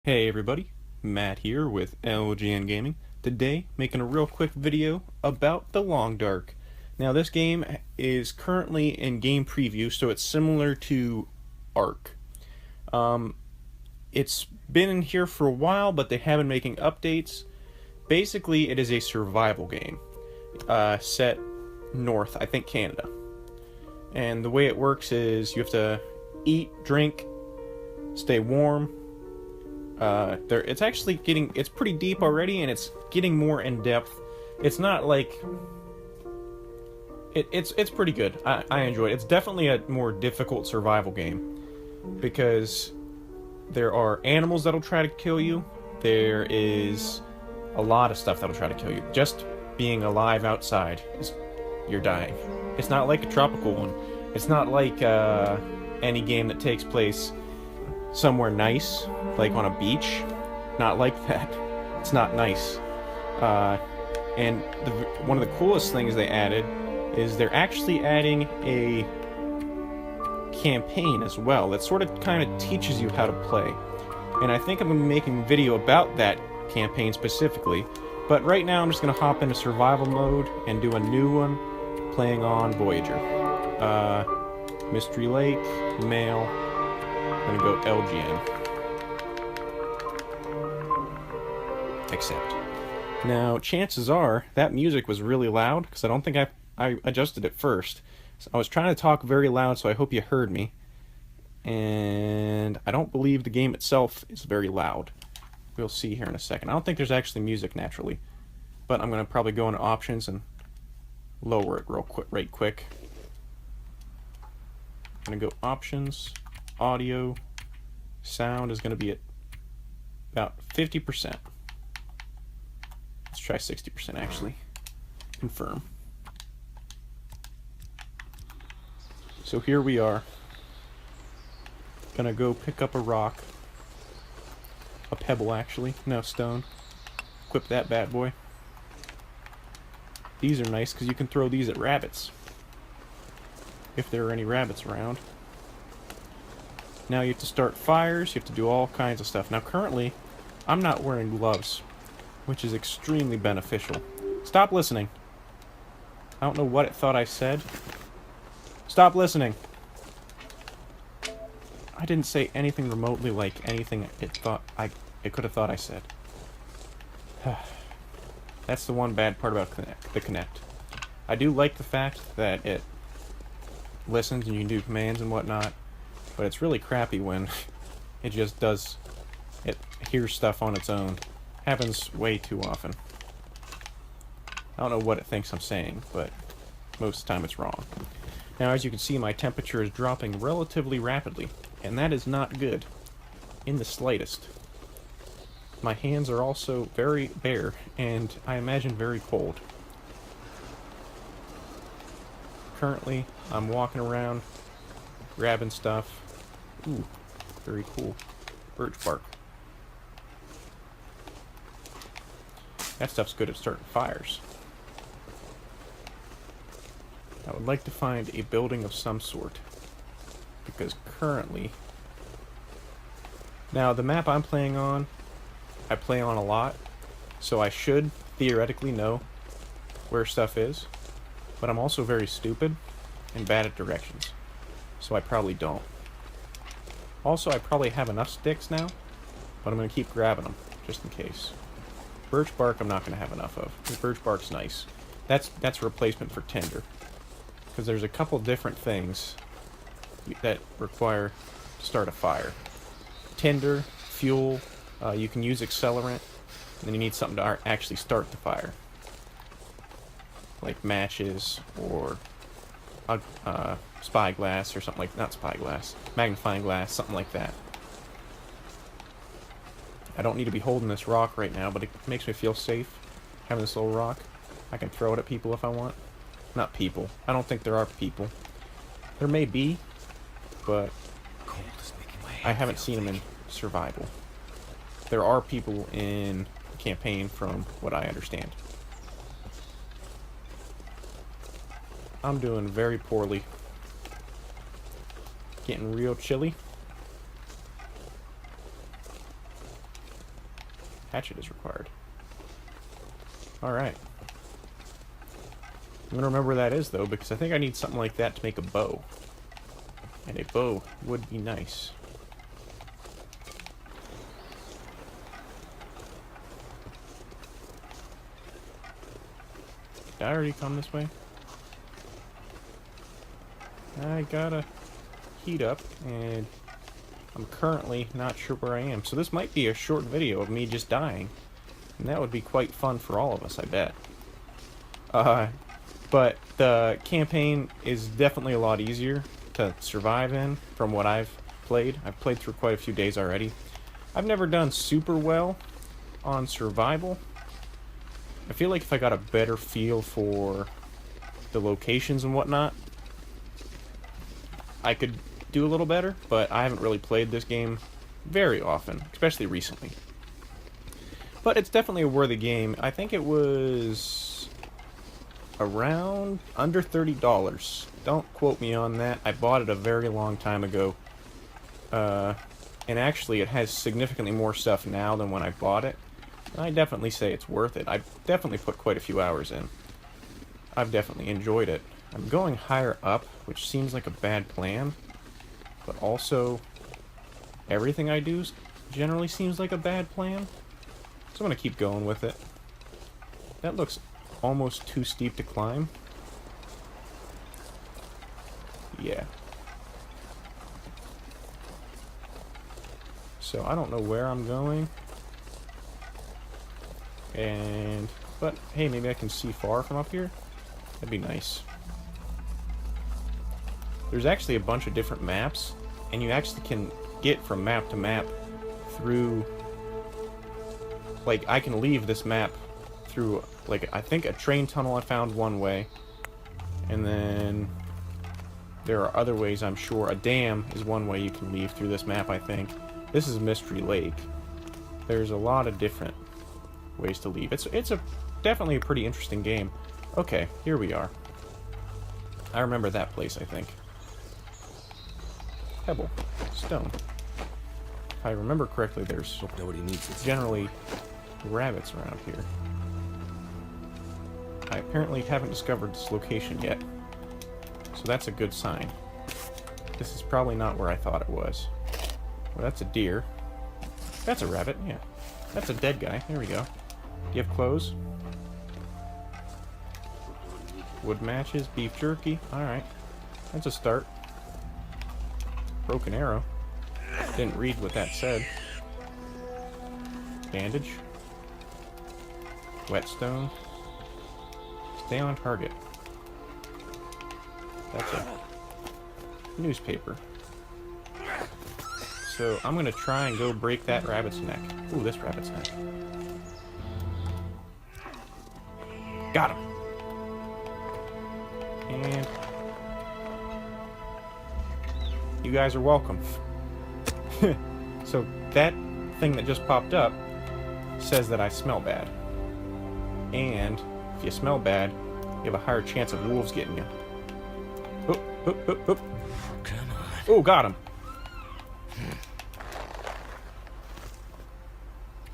Hey everybody, Matt here with LGN Gaming. Today, making a real quick video about The Long Dark. Now this game is currently in game preview, so it's similar to Ark. Um, it's been in here for a while, but they have been making updates. Basically, it is a survival game, set north, I think Canada. And the way it works is you have to eat, drink, stay warm. It's actually it's pretty deep already, and it's getting more in depth. It's not like it's pretty good. I enjoy it. It's definitely a more difficult survival game because there are animals that'll try to kill you. There is a lot of stuff that'll try to kill you. Just being alive outside you're dying. It's not like a tropical one. It's not like any game that takes place somewhere nice, like on a beach. Not like that. It's not nice. And one of the coolest things they added is they're actually adding a campaign as well that sort of kind of teaches you how to play. And I think I'm going to be making a video about that campaign specifically. But right now I'm just going to hop into survival mode and do a new one playing on Voyager. Mystery Lake, male. I'm going to go LGN. Accept. Now, chances are that music was really loud because I don't think I adjusted it first. So I was trying to talk very loud, so I hope you heard me. And I don't believe the game itself is very loud. We'll see here in a second. I don't think there's actually music naturally, but I'm going to probably go into options and lower it right quick. I'm going to go options, audio, sound is going to be at about 50%. Let's try 60% actually. Confirm. So here we are. Gonna go pick up a rock. A pebble actually. No, stone. Equip that bad boy. These are nice because you can throw these at rabbits. If there are any rabbits around. Now you have to start fires, you have to do all kinds of stuff. Now currently, I'm not wearing gloves, which is extremely beneficial. Stop listening. I don't know what it thought I said. Stop listening. I didn't say anything remotely like anything it could have thought I said. That's the one bad part about the Kinect. I do like the fact that it listens and you can do commands and whatnot, but it's really crappy when it just does, it hears stuff on its own. Happens way too often. I don't know what it thinks I'm saying, but most of the time it's wrong. Now, as you can see, my temperature is dropping relatively rapidly, and that is not good in the slightest. My hands are also very bare, and I imagine very cold. Currently, I'm walking around, grabbing stuff. Ooh, very cool. Birch bark. That stuff's good at starting fires. I would like to find a building of some sort, because currently... Now, the map I'm playing on, I play on a lot, so I should theoretically know where stuff is, but I'm also very stupid and bad at directions, so I probably don't. Also, I probably have enough sticks now, but I'm going to keep grabbing them, just in case. Birch bark I'm not going to have enough of. The birch bark's nice. That's a replacement for tinder. Because there's a couple different things that require to start a fire. Tinder, fuel, you can use accelerant, and then you need something to actually start the fire. Like matches, or spyglass, or something like, not spyglass, magnifying glass, something like that. I don't need to be holding this rock right now, but it makes me feel safe, having this little rock. I can throw it at people if I want. Not people. I don't think there are people. There may be, but I haven't seen them in survival. There are people in the campaign from what I understand. I'm doing very poorly. Getting real chilly. Hatchet is required. Alright. I'm gonna remember where that is, though, because I think I need something like that to make a bow. And a bow would be nice. Did I already come this way? I gotta heat up, and I'm currently not sure where I am. So this might be a short video of me just dying. And that would be quite fun for all of us, I bet. But the campaign is definitely a lot easier to survive in from what I've played. I've played through quite a few days already. I've never done super well on survival. I feel like if I got a better feel for the locations and whatnot, I could do a little better, but I haven't really played this game very often, especially recently. But it's definitely a worthy game. I think it was around under $30. Don't quote me on that. I bought it a very long time ago. And actually it has significantly more stuff now than when I bought it. And I definitely say it's worth it. I've definitely put quite a few hours in. I've definitely enjoyed it. I'm going higher up, which seems like a bad plan. But also, everything I do generally seems like a bad plan. So I'm going to keep going with it. That looks almost too steep to climb. Yeah. So I don't know where I'm going. But hey, maybe I can see far from up here. That'd be nice. There's actually a bunch of different maps, and you actually can get from map to map through, like, I can leave this map through, like, I think a train tunnel I found one way, and then there are other ways, I'm sure. A dam is one way you can leave through this map, I think. This is Mystery Lake. There's a lot of different ways to leave. It's definitely a pretty interesting game. Okay, here we are. I remember that place, I think. Pebble. Stone. If I remember correctly, there's generally rabbits around here. I apparently haven't discovered this location yet, so that's a good sign. This is probably not where I thought it was. Well, that's a deer. That's a rabbit, yeah. That's a dead guy. There we go. Do you have clothes? Wood matches, beef jerky. Alright. That's a start. Broken arrow. Didn't read what that said. Bandage. Whetstone. Stay on target. That's a newspaper. So I'm gonna try and go break that rabbit's neck. Ooh, this rabbit's neck. Got him. And you guys are welcome. So that thing that just popped up says that I smell bad. And if you smell bad, you have a higher chance of wolves getting you. Oop, oop, oop, oop. Come on. Oh, got him.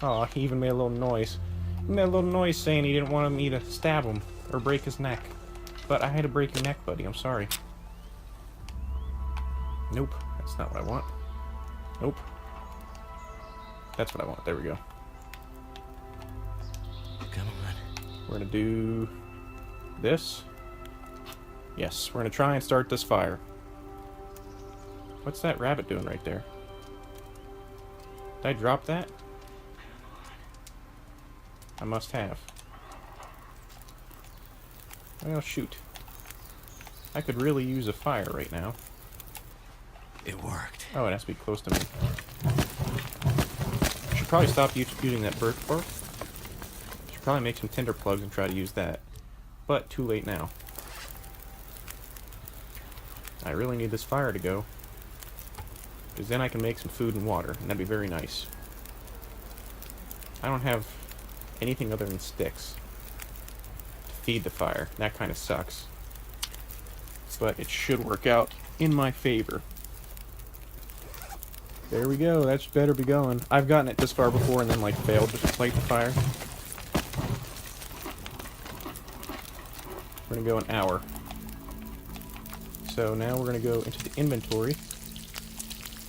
Oh, he even made a little noise. He made a little noise saying he didn't want me to stab him or break his neck. But I had to break your neck, buddy. I'm sorry. Nope. That's not what I want. Nope. That's what I want. There we go. Come on. We're gonna do this. Yes, we're gonna try and start this fire. What's that rabbit doing right there? Did I drop that? I must have. Well, shoot. I could really use a fire right now. It worked. Oh, it has to be close to me. I should probably stop using that birch bark. Should probably make some tinder plugs and try to use that. But too late now. I really need this fire to go. Because then I can make some food and water, and that'd be very nice. I don't have anything other than sticks to feed the fire. That kind of sucks. But it should work out in my favor. There we go. That's better be going. I've gotten it this far before and then like failed to light the fire. We're gonna go an hour. So now we're gonna go into the inventory.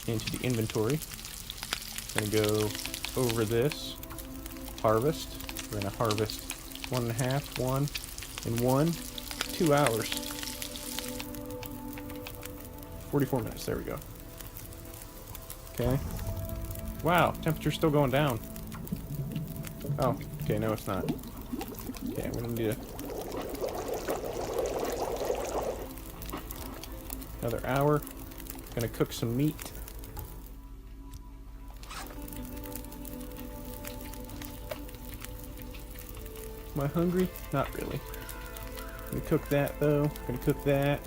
We're gonna go over this. Harvest. We're gonna harvest 1.5, 1, and 1. 2 hours. 44 minutes. There we go. Okay. Wow, temperature's still going down. Oh, okay, no it's not. Okay, I'm gonna need another hour. Gonna cook some meat. Am I hungry? Not really. Gonna cook that though. Gonna cook that.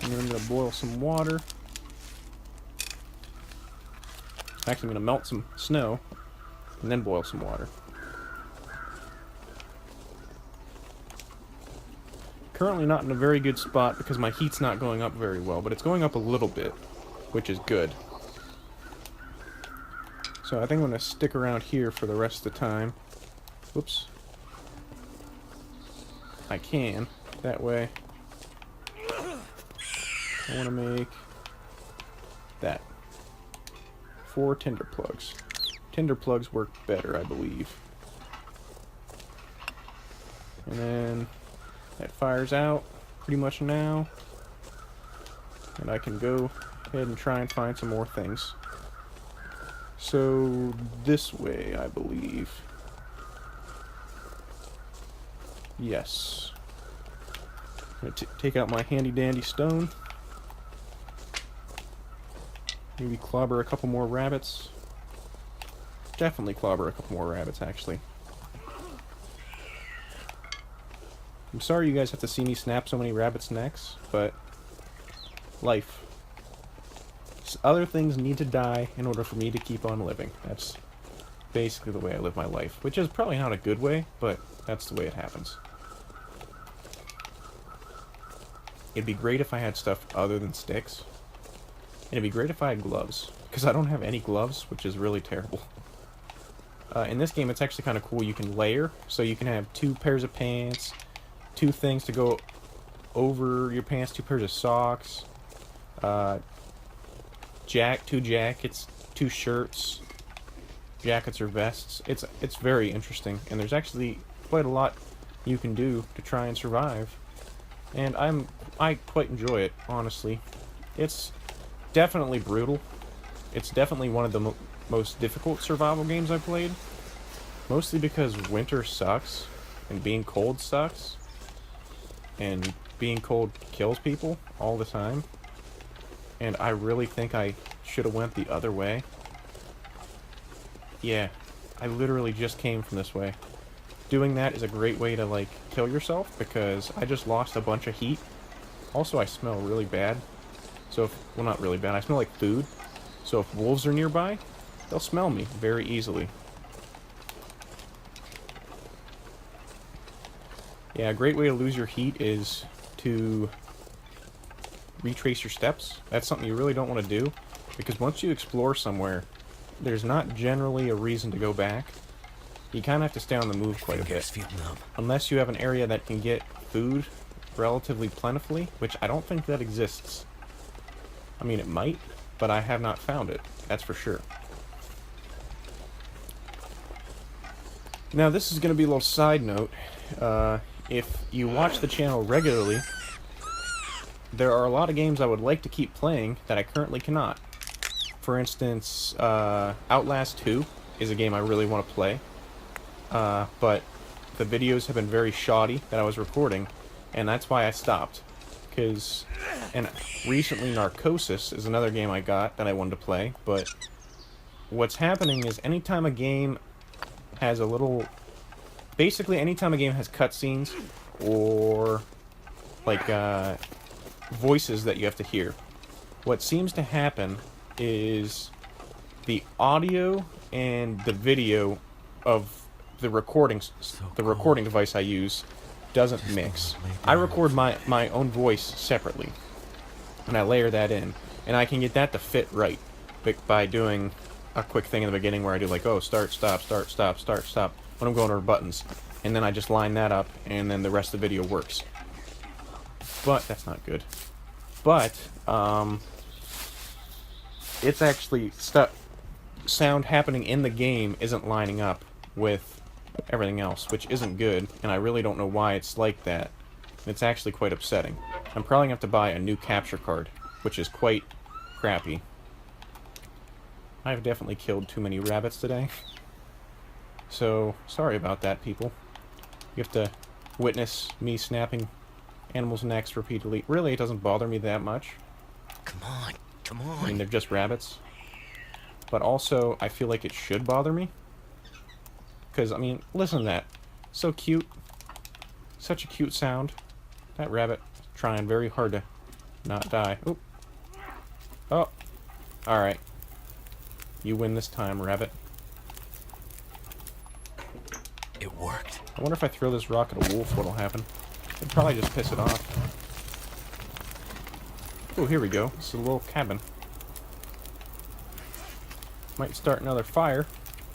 And then I'm gonna boil some water. Actually, I'm gonna melt some snow and then boil some water. Currently not in a very good spot because my heat's not going up very well, but it's going up a little bit, which is good. So I think I'm gonna stick around here for the rest of the time. Whoops. I can. That way. I want to make that. 4 tinder plugs. Tinder plugs work better, I believe. And then that fires out pretty much now. And I can go ahead and try and find some more things. So this way, I believe. Yes. I'm going to take out my handy dandy stone. Maybe clobber a couple more rabbits. Definitely clobber a couple more rabbits, actually. I'm sorry you guys have to see me snap so many rabbits' necks, but life. Other things need to die in order for me to keep on living. That's basically the way I live my life, which is probably not a good way, but that's the way it happens. It'd be great if I had stuff other than sticks. And it'd be great if I had gloves, because I don't have any gloves, which is really terrible. In this game, it's actually kind of cool. You can layer, so you can have 2 pairs of pants, 2 things to go over your pants, 2 pairs of socks, 2 jackets, 2 shirts, jackets or vests. It's very interesting, and there's actually quite a lot you can do to try and survive. And I quite enjoy it, honestly. It's definitely brutal. It's definitely one of the most difficult survival games I've played. Mostly because winter sucks, and being cold sucks, and being cold kills people all the time. And I really think I should have went the other way. Yeah, I literally just came from this way. Doing that is a great way to, like, kill yourself, because I just lost a bunch of heat. Also, I smell really bad. So if, well, not really bad, I smell like food. So if wolves are nearby, they'll smell me very easily. Yeah, a great way to lose your heat is to retrace your steps. That's something you really don't want to do, because once you explore somewhere, there's not generally a reason to go back. You kind of have to stay on the move quite a bit. Unless you have an area that can get food relatively plentifully, which I don't think that exists. I mean, it might, but I have not found it. That's for sure. Now, this is going to be a little side note. If you watch the channel regularly, there are a lot of games I would like to keep playing that I currently cannot. For instance, Outlast 2 is a game I really want to play. But the videos have been very shoddy that I was recording, and that's why I stopped. And recently Narcosis is another game I got that I wanted to play, but what's happening is anytime a game has a little... Basically, anytime a game has cutscenes or, like, voices that you have to hear, what seems to happen is the audio and the video of the recording device I use doesn't mix. I record my own voice separately, and I layer that in, and I can get that to fit right by doing a quick thing in the beginning where I do like, oh, start, stop, start, stop, start, stop, when I'm going over buttons, and then I just line that up, and then the rest of the video works. But that's not good. But it's actually sound happening in the game isn't lining up with everything else, which isn't good, and I really don't know why it's like that. It's actually quite upsetting. I'm probably gonna have to buy a new capture card, which is quite crappy. I've definitely killed too many rabbits today. So, sorry about that, people. You have to witness me snapping animals' necks repeatedly. Really, it doesn't bother me that much. Come on, come on. I mean, they're just rabbits. But also, I feel like it should bother me. Because, I mean, listen to that. So cute. Such a cute sound. That rabbit trying very hard to not die. Oop. Oh. Alright. You win this time, rabbit. It worked. I wonder if I throw this rock at a wolf, what'll happen. It'd probably just piss it off. Oh, here we go. This is a little cabin. Might start another fire,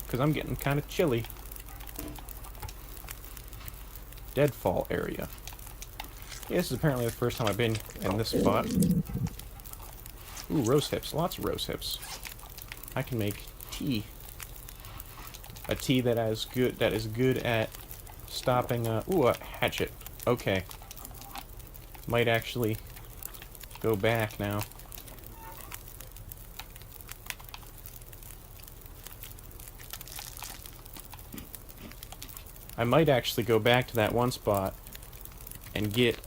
because I'm getting kind of chilly. Deadfall area. Yeah, this is apparently the first time I've been in this spot. Ooh, rose hips. Lots of rose hips. I can make tea. A tea that is good at stopping ooh, a hatchet. Okay. Might actually go back now. I might actually go back to that one spot and get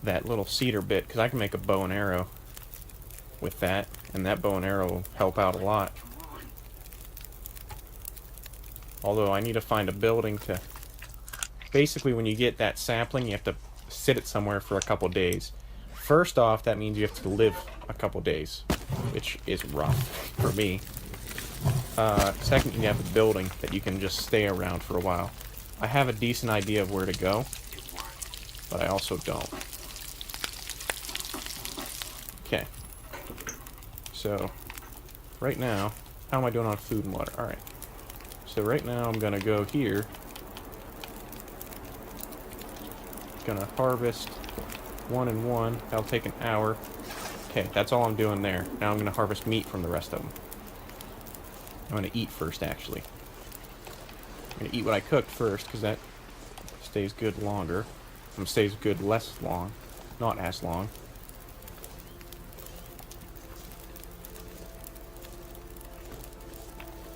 that little cedar bit, because I can make a bow and arrow with that, and that bow and arrow will help out a lot. Although I need to find a building to... Basically, when you get that sapling, you have to sit it somewhere for a couple days. First off, that means you have to live a couple days, which is rough for me. Second, you have a building that you can just stay around for a while. I have a decent idea of where to go, but I also don't. Okay. So, right now, how am I doing on food and water? Alright. So right now I'm gonna go here. Gonna harvest 1 and 1. That'll take an hour. Okay, that's all I'm doing there. Now I'm gonna harvest meat from the rest of them. I'm gonna eat first, actually. I'm gonna eat what I cooked first, because that stays good longer. Stays good less long. Not as long.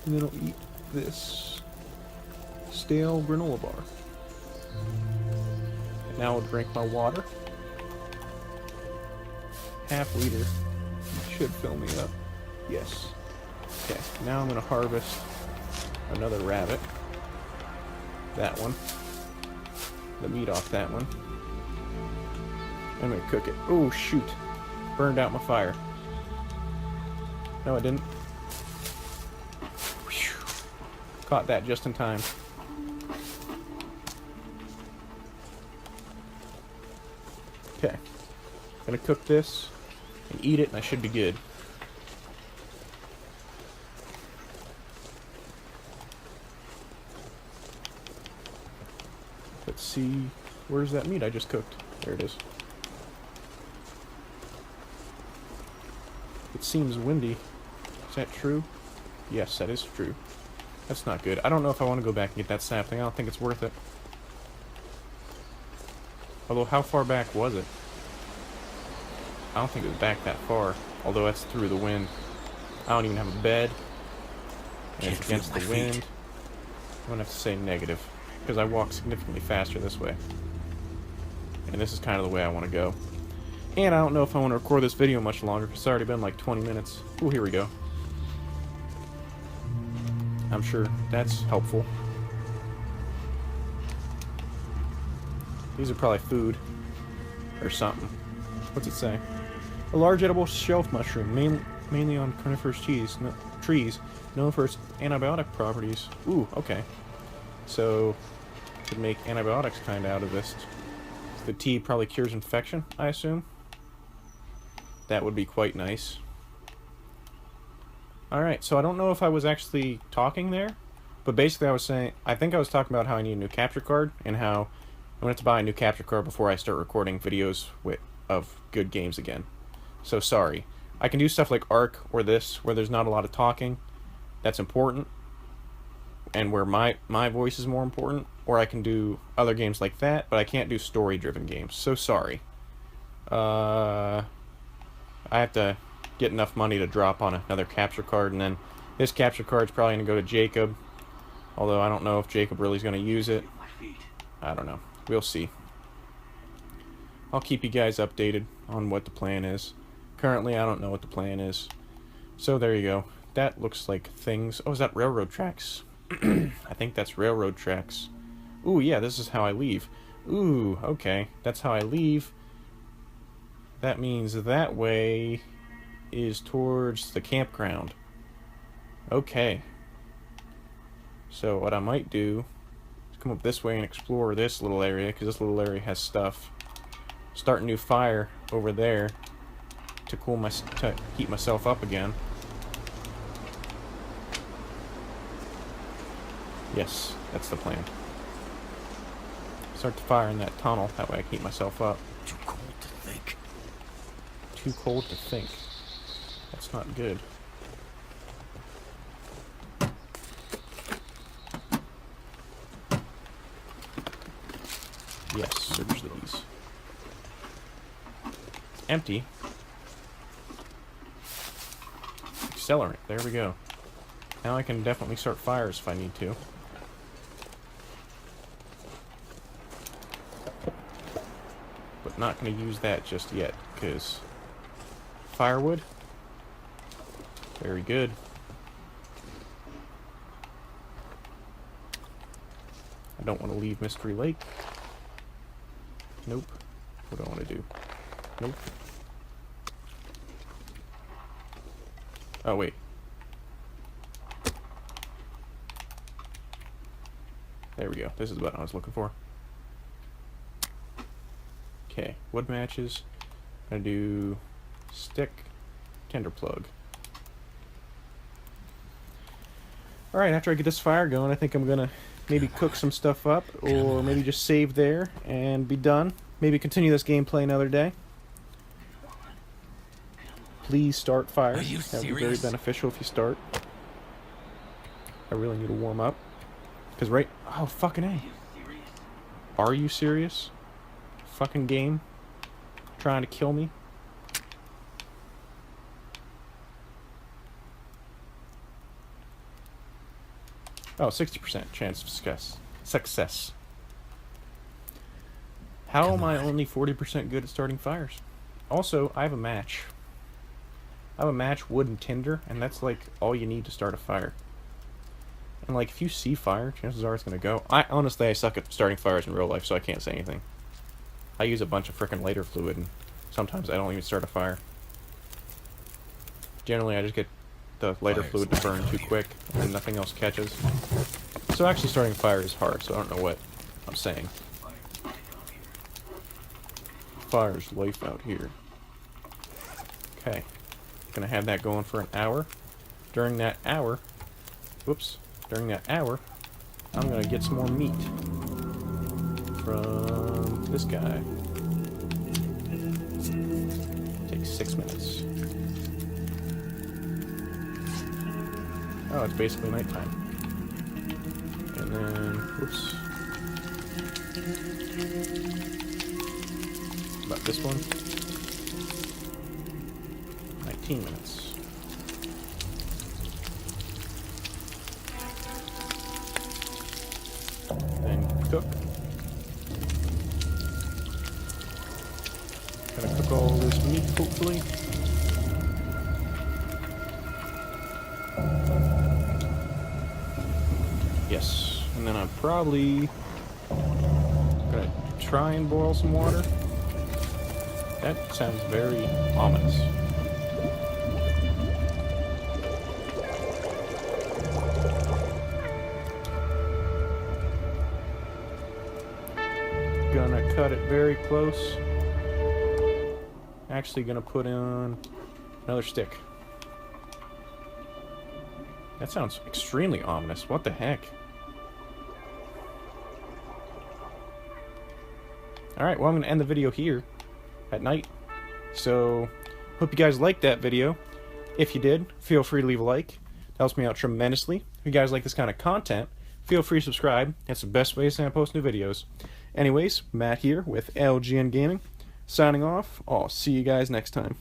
And then I'll eat this stale granola bar. And now I'll drink my water. Half liter. Should fill me up. Yes. Okay, now I'm gonna harvest another rabbit. That one. The meat off that one. I'm gonna cook it. Oh shoot. Burned out my fire. No, I didn't. Whew. Caught that just in time. Okay. Gonna cook this and eat it, and I should be good. Let's see, where's that meat I just cooked? There it is. It seems windy. Is that true? Yes, that is true. That's not good. I don't know if I want to go back and get that sapling. I don't think it's worth it. Although, how far back was it? I don't think it was back that far. Although that's through the wind. I don't even have a bed. And it's against the wind. I'm gonna have to say negative, because I walk significantly faster this way. And this is kind of the way I want to go. And I don't know if I want to record this video much longer, because it's already been like 20 minutes. Ooh, here we go. I'm sure that's helpful. These are probably food. Or something. What's it say? A large edible shelf mushroom, mainly on coniferous trees, known for its antibiotic properties. Ooh, okay. So, could make antibiotics kind of out of this. The tea probably cures infection, I assume. That would be quite nice. Alright, so I don't know if I was actually talking there, but basically I was saying, I think I was talking about how I need a new capture card, and how I wanted to buy a new capture card before I start recording videos of good games again. So sorry. I can do stuff like Ark or this, where there's not a lot of talking. That's important. And where my voice is more important. Or I can do other games like that, but I can't do story-driven games. So sorry. I have to get enough money to drop on another capture card, and then this capture card's probably going to go to Jacob. Although I don't know if Jacob really is going to use it. I don't know. We'll see. I'll keep you guys updated on what the plan is. Currently, I don't know what the plan is. So there you go. That looks like things... Oh, is that railroad tracks? I think that's railroad tracks. Ooh, yeah, this is how I leave. Ooh, okay. That's how I leave. That means that way is towards the campground. Okay. So what I might do is come up this way and explore this little area, because this little area has stuff. Start a new fire over there to heat myself up again. Yes, that's the plan. Start the fire in that tunnel, that way I can heat myself up. Too cold to think. Too cold to think. That's not good. Yes, search these. Empty. Accelerant, there we go. Now I can definitely start fires if I need to. But not going to use that just yet, because firewood, very good. I don't want to leave Mystery Lake. Nope. What do I want to do? Nope. Oh, wait. There we go. This is the button I was looking for. Okay, wood matches. I'm gonna do stick, tinder plug. Alright, after I get this fire going, I think I'm gonna maybe cook some stuff up, or maybe just save there and be done. Maybe continue this gameplay another day. Please start fire. Are you That would be very serious? beneficial if you start. I really need to warm up. Because oh, fucking A. Are you serious? Fucking game? Trying to kill me? Oh, 60% chance of success. How am I only 40% good at starting fires? Also, I have a match. I have a match, wood and tinder, and that's like all you need to start a fire. And like, if you see fire, chances are it's gonna go. Honestly, I suck at starting fires in real life, so I can't say anything. I use a bunch of frickin' lighter fluid, and sometimes I don't even start a fire. Generally, I just get the lighter fluid to burn too quick, and nothing else catches. So actually starting a fire is hard, so I don't know what I'm saying. Fire's life out here. Okay. Gonna have that going for an hour. During that hour, I'm gonna get some more meat from this guy. Takes 6 minutes. Oh, it's basically nighttime. And then, whoops. About this one. 19 minutes. Then cook. Gonna cook all this meat, hopefully. Yes, and then I'm probably gonna try and boil some water. That sounds very ominous. cut it very close. Actually gonna put in another stick. That sounds extremely ominous. What the heck? Alright, well, I'm going to end the video here at night. So, hope you guys liked that video. If you did, feel free to leave a like. It helps me out tremendously. If you guys like this kind of content, feel free to subscribe. That's the best way to stay on post new videos. Anyways, Matt here with LGN Gaming. Signing off. I'll see you guys next time.